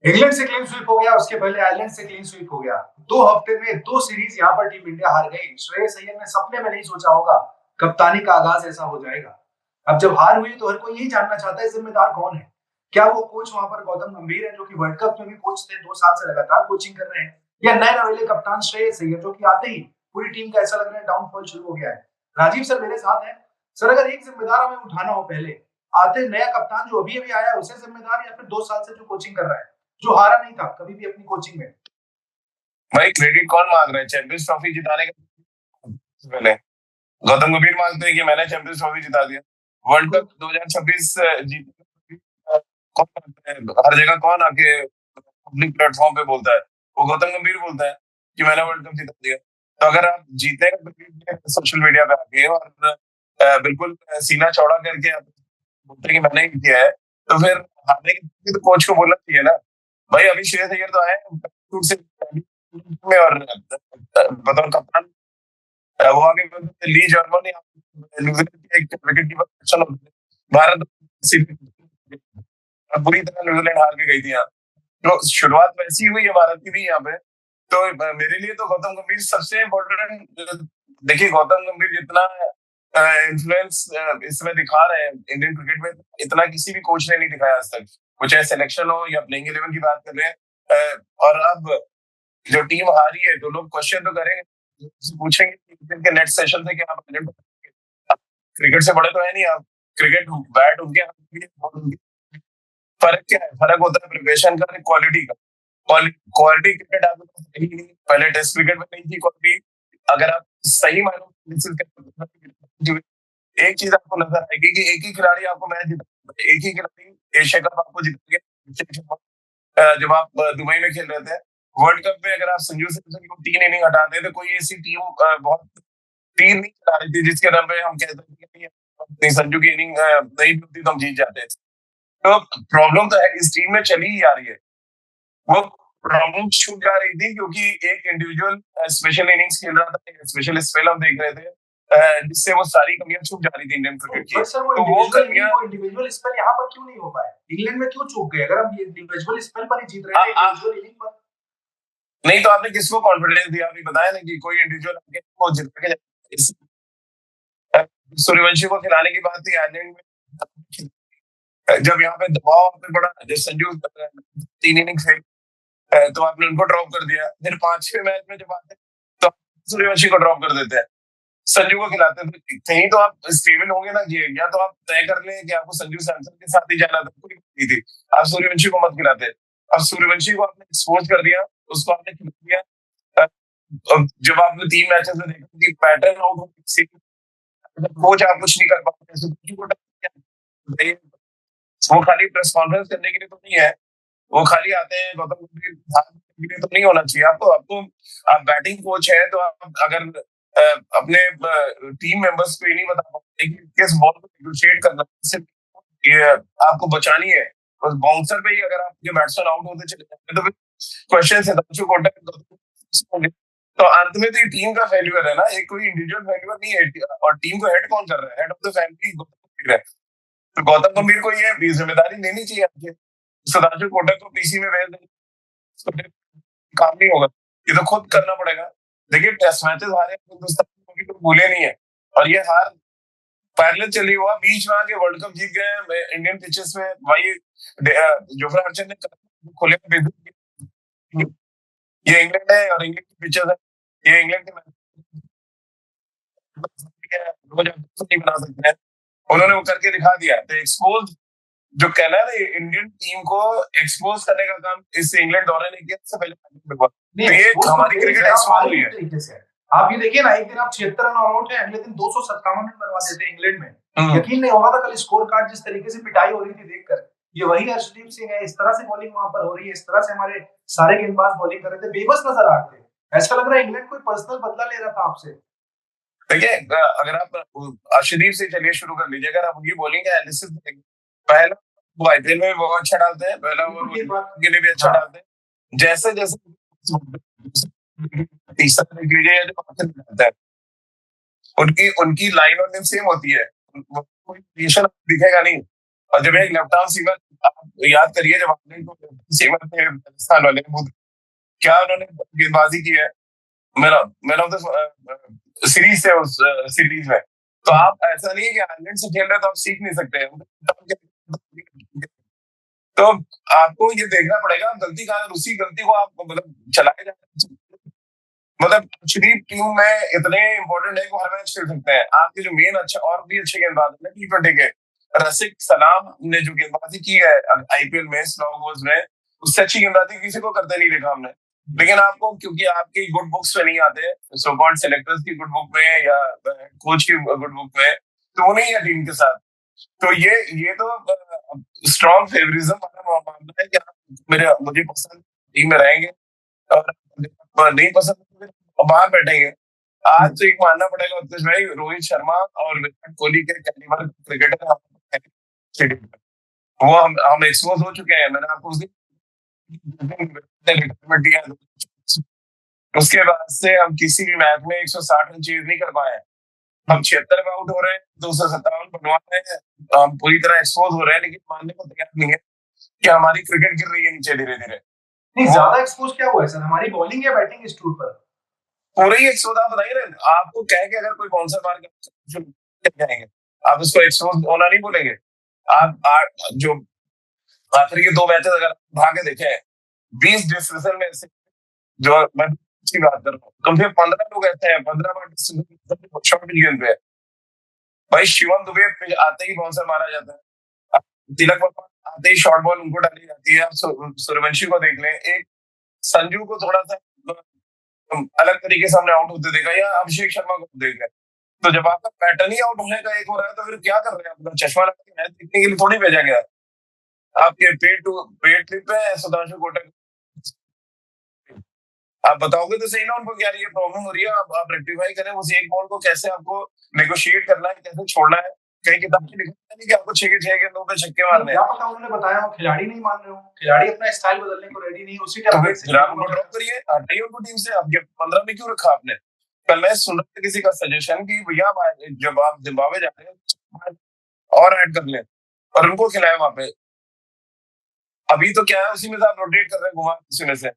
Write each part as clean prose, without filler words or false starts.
England से clean sweep हो गया, उसके पहले आयरलैंड से क्लीन स्वीप हो गया। 2 हफ्ते में 2 सीरीज यहाँ पर टीम इंडिया हार गई। श्रेयस अय्यर ने सपने में नहीं सोचा होगा कप्तानी का आगाज ऐसा हो जाएगा। अब जब हार हुई तो हर कोई यही जानना चाहता है जिम्मेदार कौन है? क्या वो कोच वहां पर गौतम गंभीर है जो कि वर्ल्ड कप में भी कोच थे, 2 साल से लगातार कोचिंग कर रहे हैं, या नए नवेले कप्तान श्रेयस अय्यर जो कि आते ही पूरी टीम का ऐसा लग रहा है डाउनफॉल शुरू हो गया है। राजीव सर मेरे साथ हैं। सर अगर एक जिम्मेदार हमें उठाना हो पहले, आते नया कप्तान जो अभी-अभी आया है उसे जिम्मेदार या फिर 2 साल से जो कोचिंग कर रहा है? जो हारा नहीं था कभी भी अपनी कोचिंग में। भाई क्रेडिट कौन मांग रहा है चैंपियंस ट्रॉफी जिताने का? पहले गौतम गंभीर मांगते हैं कि मैंने चैंपियंस ट्रॉफी जिता दिया। वर्ल्ड कप 2026 जीत कौन मांगता है? हर जगह कौन आके पब्लिक प्लेटफॉर्म पे बोलता है? वो गौतम गंभीर बोलता है कि मैंने वर्ल्ड कप जिता दिया। तो अगर आप जीतने का सोशल मीडिया पे आके और बिल्कुल सीना चौड़ा करके आप बोलते हैं कि मैंने ही किया है, तो फिर हारने के तो कोच को बोलना चाहिए ना भाई। अभी श्रेयस अय्यर तो आए हैं से में और बतौर कप्तान वो आगे ली जर्मन ने न्यूजीलैंड के एक विकेट कीपर अच्छा लगा। भारत बुरी तरह न्यूजीलैंड हार के गई थी यहाँ। तो शुरुआत वैसी हुई है भारत की भी यहाँ पे। तो मेरे लिए तो गौतम गंभीर सबसे इम्पोर्टेंट। देखिए गौतम गंभीर जितना इन्फ्लुएंस इसमें दिखा रहे हैं इंडियन क्रिकेट में, इतना किसी भी कोच ने नहीं दिखाया आज तक। वो चाहे सिलेक्शन हो या प्लेइंग 11 की बात कर रहे हैं। और अब जो टीम हारी है तो लोग क्वेश्चन तो करेंगे, पूछेंगे के नेक्स्ट सेशन से कि आप क्रिकेट से बड़े तो है नहीं आप। क्रिकेट बैट उनके हाथ में है, बॉल उनके। फर्क क्या है? फर्क होता है प्रिपरेशन का, क्वालिटी का। क्वालिटी क्रिकेट आपके पास है ही नहीं, पहले टेस्ट क्रिकेट में नहीं थी क्वालिटी। अगर आप सही मायनों में एक चीज आपको नजर आएगी कि एक ही खिलाड़ी आपको मैच जिता, एक ही खिलाड़ी एशिया कप आपको जिता गया। जब आप दुबई में खेल रहे थे वर्ल्ड कप में, अगर आप संजू सैमसन को 3 इनिंग हटाते तो कोई ऐसी टीम बहुत 3 नहीं चला रही थी जिसके नाम पे हम कहते थे कि संजू की इनिंग नहीं होती तो हम जीत जाते। तो प्रॉब्लम तो है इस टीम में चली ही आ रही है। वो प्रॉब्लम छूट जा रही थी क्योंकि एक इंडिविजुअल स्पेशल इनिंग्स खेल रहा था, स्पेशल स्पेल हम देख रहे थे, जिससे वो सारी कमियां छूट जा रही थी इंडियन क्रिकेट की। तो वो कमियां इंडिविजुअल स्पेल यहाँ पर क्यों नहीं हो पाए? इंग्लैंड में क्यों चूक गए? अगर हम इंडिविजुअल स्पेल पर ही जीत रहे थे इंडिविजुअल इनिंग पर। नहीं तो आपने किसको कॉन्फिडेंस दिया? अभी बताया ना कि कोई इंडिविजुअल आके को जिता के सूर्यवंशी को खिलाने की बात थी आयरलैंड में। जब यहाँ पे दबाव पे पड़ा, जब संजू 3 इनिंग फेल तो आपने उनको ड्रॉप कर दिया। फिर 5वें मैच में जब आते तो सूर्यवंशी को ड्रॉप कर देते हैं, संजू को खिलाते थे। कहीं तो आप स्टेबल होंगे ना कि या तो आप तय कर लें कि आपको संजू सैमसन के साथ ही जाना था, कोई नहीं थी, आप सूर्यवंशी को मत खिलाते। अब सूर्यवंशी को आपने एक्सपोज कर दिया, उसको आपने खिला दिया। जब आपने 3 मैचेस में देखा कि पैटर्न आउट हो, कोच आप कुछ नहीं कर पाते। वो खाली प्रेस कॉन्फ्रेंस करने के लिए तो नहीं है, वो खाली आते हैं गौतम गंभीर के लिए तो नहीं होना चाहिए। आपको आपको आप बैटिंग कोच है तो आप अगर अपने टीम मेंबर्स को ये नहीं बता पाते कि किस बॉल को नेगोशिएट करना है, आपको बचानी है, बस बाउंसर पे ही अगर आपके बैट्समैन आउट होते चले जाते तो फिर क्वेश्चन है। तो अंत में तो ये टीम का फेल्यूर है ना, एक कोई इंडिविजुअल फेल्यूर नहीं है। और टीम को हेड कौन कर रहा है? Head of the family Gautam गंभीर है। तो गौतम गंभीर को ये जिम्मेदारी लेनी चाहिए आपके। सदाशिव कोटक को पीसी में भेज देंगे, काम नहीं होगा, ये तो खुद करना पड़ेगा। देखिए टेस्ट मैचेस हारे हिंदुस्तान कभी तो भूले नहीं है, और ये हार पैरेलल चली हुआ बीच में आके वर्ल्ड कप जीत गए इंडियन पिचेस में। भाई जोफ्रा आर्चर ने खुले ये इंग्लैंड है और इंग्लैंड की पिचेस है, ये इंग्लैंड के नहीं बना सकते हैं, उन्होंने वो करके दिखा दिया। तो एक्सपोज जो कहना है ना, इंडियन टीम को एक्सपोज करने का काम इस इंग्लैंड दौरे ने किया, इससे पहले तो ये हमारी क्रिकेट एक्सपोज हुई है। आप ये देखिए ना, एक दिन आप 76 रन ऑल आउट है, अगले दिन 257 रन बनवा देते हैं इंग्लैंड में। यकीन नहीं होगा था कल स्कोर कार्ड जिस तरीके से पिटाई हो रही थी देखकर। ये वही अर्शदीप सिंह है, इस तरह से बॉलिंग वहां पर हो रही है, इस तरह से हमारे सारे गेंदबाज बॉलिंग कर रहे थे, बेबस नजर आ रहे थे। ऐसा लग रहा है इंग्लैंड कोई पर्सनल बदला ले रहा था आपसे। देखिए अगर आप अर्शदीप से चलिए शुरू कर लीजिए, अगर आप उनकी बॉलिंग का एनालिसिस देखेंगे, पहला वो आईपीएल में बहुत अच्छा डालते हैं, पहला ओवर के लिए भी अच्छा डालते हैं। जैसे जैसे तीसरा देख लीजिए जो डालता है, उनकी उनकी लाइन और सेम होती है, कोई वेरिएशन दिखेगा नहीं। और जब एक लेफ्ट आर्म सीमर, आप याद करिए जब आपने सीमर थे राजस्थान वाले, क्या उन्होंने गेंदबाजी की है, मैन ऑफ द सीरीज थे उस सीरीज में। तो आप ऐसा नहीं है कि आयरलैंड से खेल रहे तो आप सीख नहीं सकते हैं। तो आपको ये देखना पड़ेगा आप गलती कहाँ, उसी गलती को आप मतलब चलाए जा, मतलब एक्चुअली टीम में इतने इंपॉर्टेंट है कि हर मैच खेल सकते हैं। आपके जो मेन अच्छा और भी अच्छे गेंदबाज है T20 के, रसिक सलाम ने जो गेंदबाजी की है आईपीएल में स्लो ओवर्स में, उससे अच्छी गेंदबाजी किसी को करते नहीं देखा हमने। लेकिन आपको क्योंकि आपकी गुड बुक्स में नहीं आते, सो कॉल्ड सेलेक्टर्स की गुड बुक में या कोच की गुड बुक में, तो वो नहीं है टीम के साथ। तो ये तो स्ट्रॉन्ग फेवरिज्म वाला मामला है कि मेरे मुझे पसंद टीम में रहेंगे और नहीं पसंद तो बाहर बैठेंगे। आज तो एक मानना पड़ेगा उत्कृष भाई, रोहित शर्मा और विराट कोहली के कैलिबर क्रिकेटर वो हम एक्सपोज हो चुके हैं। मैंने आपको उस दिन रिटायरमेंट दिया, उसके बाद से हम किसी भी मैच में 160 रन चेज नहीं कर पाए। हम 76 में आउट हो रहे हैं, 257 बनवा रहे हैं, हम पूरी तरह एक्सपोज हो रहे हैं, लेकिन मानने को तैयार नहीं है कि हमारी क्रिकेट गिर रही है नीचे धीरे धीरे। नहीं, ज्यादा एक्सपोज क्या हुआ है सर, हमारी बॉलिंग या बैटिंग इस टूर पर? पूरे ही एक्सपोज। आप बताइए ना, आपको कह के अगर कोई बाउंसर मार के जाएंगे, आप उसको एक्सपोज होना नहीं बोलेंगे? आप जो आखिर के 2 मैचेस अगर भागे देखे, 20 डिस्कशन में से, जो मैं अच्छी बात कर रहा हूँ, कम से कम 15 लोग ऐसे हैं, 15 बार शॉर्ट गेंद पे भाई शिवम दुबे पे आते ही बाउंसर मारा जाता है, तिलक वर्मा आते ही शॉर्ट बॉल उनको डाली जाती है। आप सूर्यवंशी को देख लें, एक संजू को थोड़ा सा अलग तरीके से हमने आउट होते देखा, या अभिषेक शर्मा को देख लें। तो जब आपका पैटर्न ही आउट होने का एक हो रहा है तो फिर क्या कर रहे हैं? अपना चश्मा लगा के मैच देखने के लिए थोड़ी भेजा गया। आपके पेड ट्रिप पे सुधांशु कोटक, आप बताओगे तो सही ना उनको क्या ये प्रॉब्लम हो रही है, आप रेक्टिफाई करें उस एक बॉल को, कैसे आपको नेगोशिएट करना है, कैसे छोड़ना है। कहीं किताब में लिखा नहीं कि आपको 6 के 6 गेंदों पे छक्के मारने हैं। क्या पता उन्होंने बताया हो, खिलाड़ी नहीं मान रहे हो, खिलाड़ी अपना स्टाइल बदलने को रेडी नहीं, उसी टेम्पलेट से उनको ड्रॉप करिए, हटाइए उनको टीम से। आपके 15 में क्यों रखा आपने? कल मैं सुन रहा था किसी का सजेशन कि भैया जब आप जिम्बाब्वे जा रहे हैं और ऐड कर लें और उनको खिलाए वहां पे। अभी तो क्या है, उसी में से आप रोटेट कर रहे हैं, घुमा उसी में से।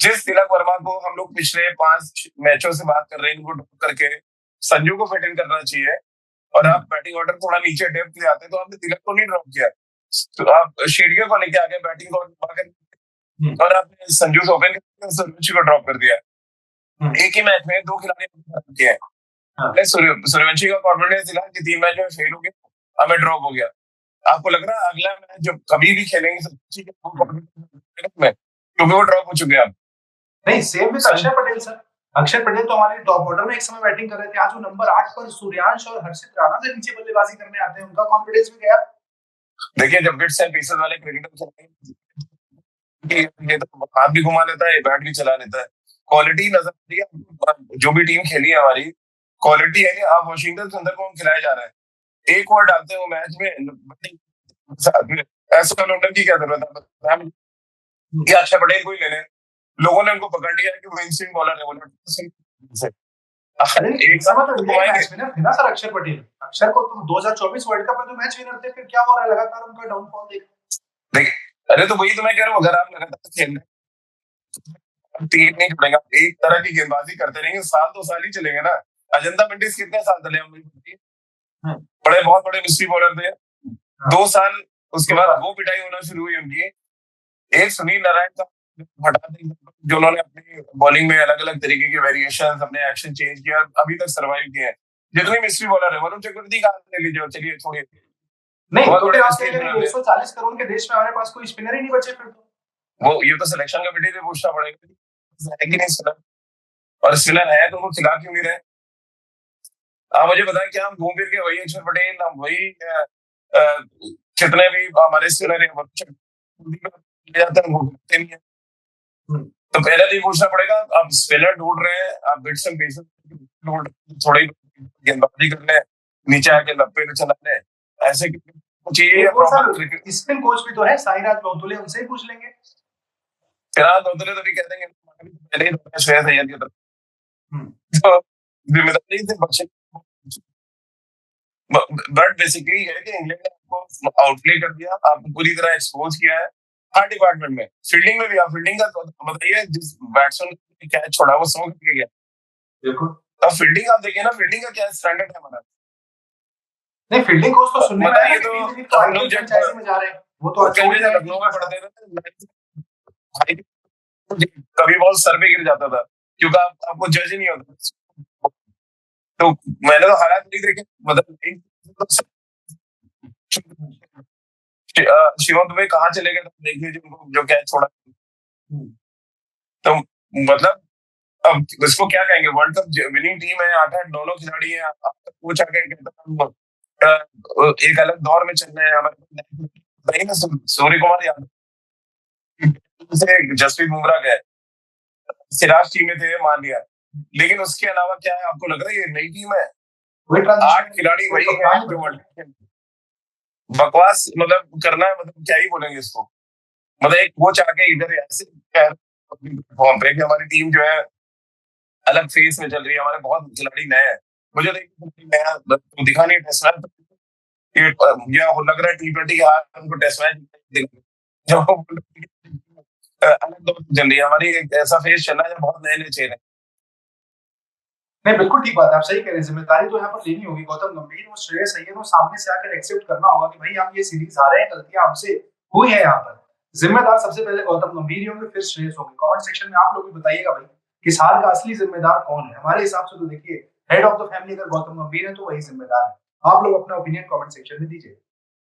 जिस तिलक वर्मा को हम लोग पिछले 5 मैचों से बात कर रहे हैं, इनको ड्रॉप करके संजू को फिट इन करना चाहिए, और आप बैटिंग ऑर्डर थोड़ा नीचे डेप्थ ले आते, तो आपने तिलक को नहीं ड्रॉप किया, तो आप शेडियो को लेके आ गए बैटिंग और आपने संजू से ओपन सूर्यवंशी को ड्रॉप कर दिया। एक ही मैच में 2 खिलाड़ी किए हैं। सूर्यवंशी का कॉन्फिडेंस दिला कि 3 मैच में फेल हो गया, हमें ड्रॉप हो गया। आपको लग रहा है अगला मैच जब कभी भी खेलेंगे क्योंकि वो ड्रॉप हो चुके हैं अब? नहीं, सेम विद अक्षर पटेल सर। अक्षर पटेल तो हमारे टॉप ऑर्डर में एक समय बैटिंग कर रहे थे, आज वो नंबर 8 पर सूर्यांश और हर्षित राणा से नीचे बल्लेबाजी करने आते हैं, उनका कॉन्फिडेंस भी गया। देखिए जब बिट्स एंड पीसेस वाले क्रिकेटर ये तो हाथ भी घुमा लेता है, बैट भी चला लेता है, क्वालिटी नजर आती है। जो भी टीम खेली है हमारी, क्वालिटी है कि आप वाशिंगटन सुंदर को हम खिलाए जा रहे हैं, एक ओवर डालते हो मैच में, ऐसा की क्या जरूरत है? क्या अक्षर पटेल को ही ले लें, लोगों ने उनको पकड़ लिया कि वो इंस्विंग बॉलर है, एक समय तो इंडिया मैच विनर थे ना सर अक्षर पटेल। अक्षर को तो 2024 वर्ल्ड कप में तो मैच विनर थे, फिर क्या हो रहा है लगातार उनका डाउनफॉल देख। अरे तो वही तो मैं कह रहा हूँ, अगर आप लगातार खेल रहे 3 नहीं छोड़ेंगे, एक तरह की गेंदबाजी करते रहेंगे, साल 2 साल ही चलेंगे ना। अजंता मेंडिस कितने साल चले हम, बड़े बहुत बड़े मिस्ट्री बॉलर थे, 2 साल उसके बाद वो पिटाई होना शुरू हुई उनकी। एक सुनील नारायण का हटा दें, जो उन्होंने अपनी बॉलिंग में अलग अलग तरीके के वेरिएशन, अपने एक्शन चेंज किया, अभी तक सर्वाइव किए हैं। जितने मिस्ट्री बॉलर है, वरुण चक्रवर्ती का ले लीजिए, चलिए छोड़िए, नहीं तो फिर आप कह रहे हैं 140 करोड़ के देश में हमारे पास कोई स्पिनर ही नहीं बचे फिर तो। वो ये तो सिलेक्शन कमेटी से पूछना पड़ेगा है कि नहीं स्पिनर, और स्पिनर है तो वो खिला क्यों नहीं रहे? आप मुझे बताएं, क्या हम घूम फिर के वही अक्षर पटेल, हम वही जितने भी हमारे स्पिनर है तो पहले तो ये पूछना पड़ेगा, आप स्पिनर ढूंढ रहे हैं, आप बिट्स एंड पीसेस ढूंढ, थोड़ी गेंदबाजी कर ले, नीचे आके लप्पे पे चला ले, ऐसे चाहिए। प्रॉपर स्पिन कोच भी तो है साईराज बहुतुले, उनसे ही पूछ लेंगे। सिराज बहुतुले तो भी कह देंगे पहले ही श्रेयस अय्यर की तरफ, तो जिम्मेदारी से बच्चे बट बेसिकली है कि इंग्लैंड ने आपको आउटप्ले कर दिया, आपको पूरी तरह एक्सपोज किया है हर डिपार्टमेंट में। फील्डिंग में भी, आप फील्डिंग का तो बताइए, जिस बैट्समैन ने कैच छोड़ा वो समझ के गया। बिल्कुल। अब फील्डिंग आप देखिए ना, फील्डिंग का क्या स्टैंडर्ड है हमारा। नहीं, फील्डिंग कोच तो सुनने में आया ना बताइए कि तो टीम में तो हम लोग आईपीएल जब फ्रेंचाइजी में जा रहे हैं, वो तो आज कल छोड़ भी ही जब रहे हैं लखनऊ टीम में का पढ़ते साथ। थे कभी बॉल सर पे गिर जाता था, क्योंकि आपको जज ही नहीं होता। तो मैंने तो हालात नहीं देखे, मतलब शिवम दुबे कहाँ चले गए देख लीजिए, उनको जो कैच छोड़ा। तो मतलब अब इसको क्या कहेंगे, वर्ल्ड कप विनिंग टीम है, 8-8 दोनों खिलाड़ी हैं, कोच आके कहता है एक अलग दौर में चल रहे हैं हमारे। नहीं ना, सूर्य कुमार यादव से जसप्रीत बुमराह गए, सिराज टीम में थे मान लिया, लेकिन उसके अलावा क्या है, आपको लग रहा है ये नई टीम है? वही 8 ट्रांजिशन खिलाड़ी कोई वही है कप्तान ही जो बदल वर्ल्ड कप बकवास मतलब करना है, मतलब क्या ही बोलेंगे इसको। मतलब एक कोच आके इधर ऐसे फॉर्म पे कि हमारी टीम जो है अलग फेज में चल रही है, हमारे बहुत खिलाड़ी नए हैं। मुझे तो नया तो दिखा नहीं टेस्ट मैच, या हो लग रहा है T20 के हाथ हमको टेस्ट मैच जो अलग दौर चल रही है हमारी, एक ऐसा फेज चल रहा है बहुत नए नए चेहरे। नहीं, बिल्कुल ठीक बात है, आप सही कह रहे हैं। जिम्मेदारी तो यहाँ पर लेनी होगी गौतम गंभीर और श्रेयस अय्यर को सामने से आकर एक्सेप्ट करना होगा कि भाई हम ये सीरीज हारे हैं, गलतियां हमसे हुई है यहाँ पर। जिम्मेदार सबसे पहले गौतम गंभीर ही होंगे, फिर श्रेयस होंगे। कमेंट सेक्शन में आप लोग भी बताइएगा भाई कि इस हार का असली जिम्मेदार कौन है। हमारे हिसाब से तो देखिए, हेड ऑफ द फैमिली अगर गौतम गंभीर है तो वही जिम्मेदार है। आप लोग अपना ओपिनियन कमेंट सेक्शन में दीजिए।